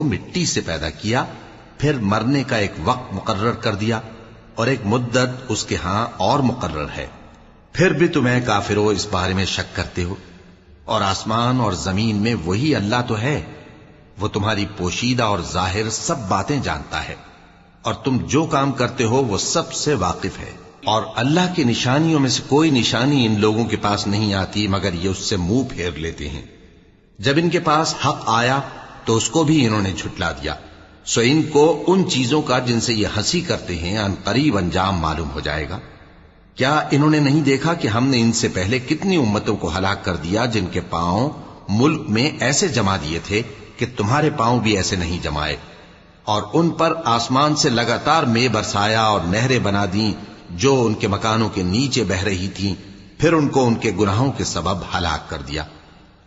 مٹی سے پیدا کیا، پھر مرنے کا ایک وقت مقرر کر دیا اور ایک مدت اس کے ہاں اور مقرر ہے، پھر بھی تمہیں کافرو اس بارے میں شک کرتے ہو؟ اور آسمان اور زمین میں وہی اللہ تو ہے، وہ تمہاری پوشیدہ اور ظاہر سب باتیں جانتا ہے، اور تم جو کام کرتے ہو وہ سب سے واقف ہے۔ اور اللہ کی نشانیوں میں سے کوئی نشانی ان لوگوں کے پاس نہیں آتی مگر یہ اس سے منہ پھیر لیتے ہیں۔ جب ان کے پاس حق آیا تو اس کو بھی انہوں نے جھٹلا دیا، سو ان کو ان چیزوں کا جن سے یہ ہنسی کرتے ہیں ان قریب انجام معلوم ہو جائے گا۔ کیا انہوں نے نہیں دیکھا کہ ہم نے ان سے پہلے کتنی امتوں کو ہلاک کر دیا جن کے پاؤں ملک میں ایسے جما دیے تھے کہ تمہارے پاؤں بھی ایسے نہیں جمائے، اور ان پر آسمان سے لگاتار مے برسایا اور نہریں بنا دیں جو ان کے مکانوں کے نیچے بہ رہی تھیں، پھر ان کو ان کے گناہوں کے سبب ہلاک کر دیا،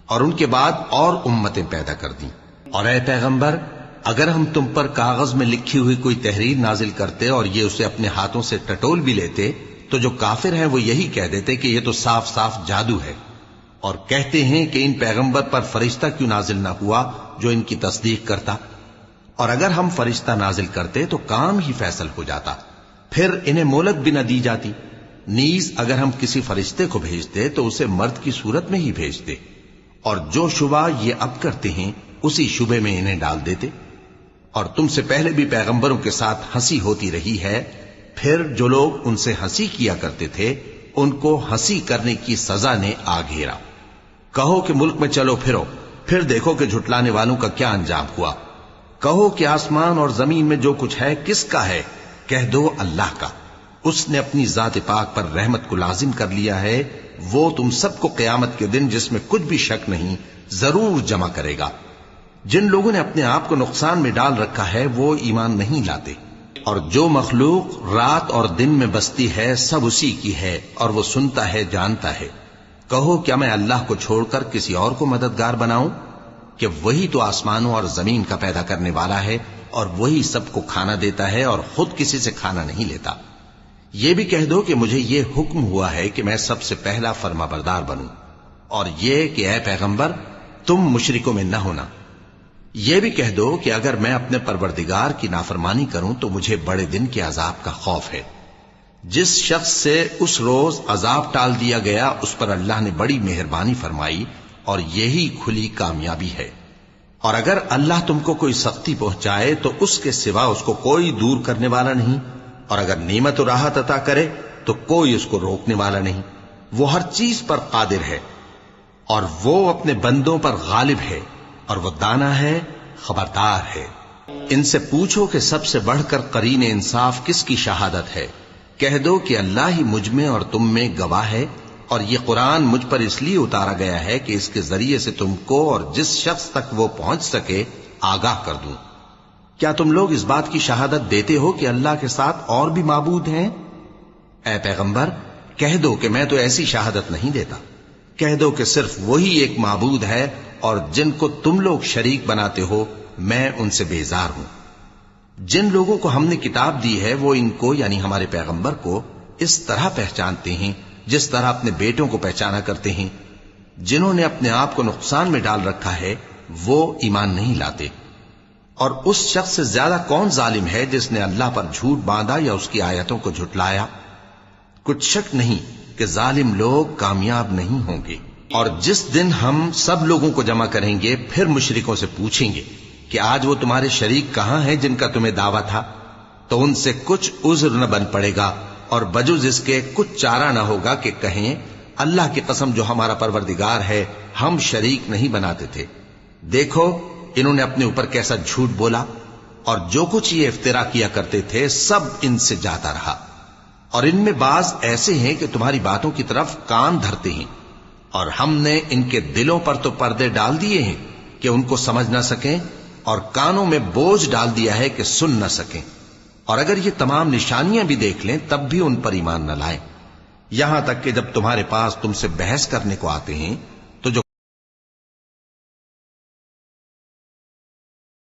اور ان کے بعد اور امتیں پیدا کر دیں۔ اور اے پیغمبر، اگر ہم تم پر کاغذ میں لکھی ہوئی کوئی تحریر نازل کرتے اور یہ اسے اپنے ہاتھوں سے ٹٹول بھی لیتے تو جو کافر ہیں وہ یہی کہہ دیتے کہ یہ تو صاف صاف جادو ہے، اور کہتے ہیں کہ ان پیغمبر پر فرشتہ کیوں نازل نہ ہوا جو ان کی تصدیق کرتا، اور اگر ہم فرشتہ نازل کرتے تو کام ہی فیصل ہو جاتا، پھر انہیں مہلت بھی نہ دی جاتی۔ نیز اگر ہم کسی فرشتے کو بھیجتے تو اسے مرد کی صورت میں ہی بھیجتے، اور جو شبہ یہ اب کرتے ہیں اسی شبے میں انہیں ڈال دیتے۔ اور تم سے پہلے بھی پیغمبروں کے ساتھ ہنسی ہوتی رہی ہے، پھر جو لوگ ان سے ہنسی کیا کرتے تھے ان کو ہنسی کرنے کی سزا نے آ گھیرا۔ کہو کہ ملک میں چلو پھرو، پھر دیکھو کہ جھٹلانے والوں کا کیا انجام ہوا۔ کہو کہ آسمان اور زمین میں جو کچھ ہے کس کا ہے؟ کہہ دو اللہ کا، اس نے اپنی ذات پاک پر رحمت کو لازم کر لیا ہے، وہ تم سب کو قیامت کے دن جس میں کچھ بھی شک نہیں ضرور جمع کرے گا۔ جن لوگوں نے اپنے آپ کو نقصان میں ڈال رکھا ہے وہ ایمان نہیں لاتے، اور جو مخلوق رات اور دن میں بستی ہے سب اسی کی ہے، اور وہ سنتا ہے جانتا ہے۔ کہو کیا میں اللہ کو چھوڑ کر کسی اور کو مددگار بناؤں؟ کہ وہی تو آسمانوں اور زمین کا پیدا کرنے والا ہے، اور وہی سب کو کھانا دیتا ہے اور خود کسی سے کھانا نہیں لیتا۔ یہ بھی کہہ دو کہ مجھے یہ حکم ہوا ہے کہ میں سب سے پہلا فرما بردار بنوں، اور یہ کہ اے پیغمبر تم مشرکوں میں نہ ہونا۔ یہ بھی کہہ دو کہ اگر میں اپنے پروردگار کی نافرمانی کروں تو مجھے بڑے دن کے عذاب کا خوف ہے۔ جس شخص سے اس روز عذاب ٹال دیا گیا اس پر اللہ نے بڑی مہربانی فرمائی، اور یہی کھلی کامیابی ہے۔ اور اگر اللہ تم کو کوئی سختی پہنچائے تو اس کے سوا اس کو کوئی دور کرنے والا نہیں، اور اگر نعمت و راحت عطا کرے تو کوئی اس کو روکنے والا نہیں۔ وہ ہر چیز پر قادر ہے، اور وہ اپنے بندوں پر غالب ہے، اور وہ دانا ہے، خبردار ہے۔ ان سے پوچھو کہ سب سے بڑھ کر قرین انصاف کس کی شہادت ہے؟ کہہ دو کہ اللہ ہی مجھ میں اور تم میں گواہ ہے، اور یہ قرآن مجھ پر اس لیے اتارا گیا ہے کہ اس کے ذریعے سے تم کو اور جس شخص تک وہ پہنچ سکے آگاہ کر دوں۔ کیا تم لوگ اس بات کی شہادت دیتے ہو کہ اللہ کے ساتھ اور بھی معبود ہیں؟ اے پیغمبر کہہ دو کہ میں تو ایسی شہادت نہیں دیتا۔ کہہ دو کہ صرف وہی ایک معبود ہے، اور جن کو تم لوگ شریک بناتے ہو میں ان سے بیزار ہوں۔ جن لوگوں کو ہم نے کتاب دی ہے وہ ان کو یعنی ہمارے پیغمبر کو اس طرح پہچانتے ہیں جس طرح اپنے بیٹوں کو پہچانا کرتے ہیں۔ جنہوں نے اپنے آپ کو نقصان میں ڈال رکھا ہے وہ ایمان نہیں لاتے۔ اور اس شخص سے زیادہ کون ظالم ہے جس نے اللہ پر جھوٹ باندھا یا اس کی آیتوں کو جھٹلایا؟ کچھ شک نہیں کہ ظالم لوگ کامیاب نہیں ہوں گے۔ اور جس دن ہم سب لوگوں کو جمع کریں گے پھر مشرکوں سے پوچھیں گے کہ آج وہ تمہارے شریک کہاں ہیں جن کا تمہیں دعویٰ تھا، تو ان سے کچھ عذر نہ بن پڑے گا، اور بجز اس کے کچھ چارہ نہ ہوگا کہ کہیں اللہ کی قسم جو ہمارا پروردگار ہے ہم شریک نہیں بناتے تھے۔ دیکھو انہوں نے اپنے اوپر کیسا جھوٹ بولا، اور جو کچھ یہ افترا کیا کرتے تھے سب ان سے جاتا رہا۔ اور ان میں بعض ایسے ہیں کہ تمہاری باتوں کی طرف کان دھرتے ہیں، اور ہم نے ان کے دلوں پر تو پردے ڈال دیے ہیں کہ ان کو سمجھ نہ سکیں، اور کانوں میں بوجھ ڈال دیا ہے کہ سن نہ سکیں، اور اگر یہ تمام نشانیاں بھی دیکھ لیں تب بھی ان پر ایمان نہ لائیں، یہاں تک کہ جب تمہارے پاس تم سے بحث کرنے کو آتے ہیں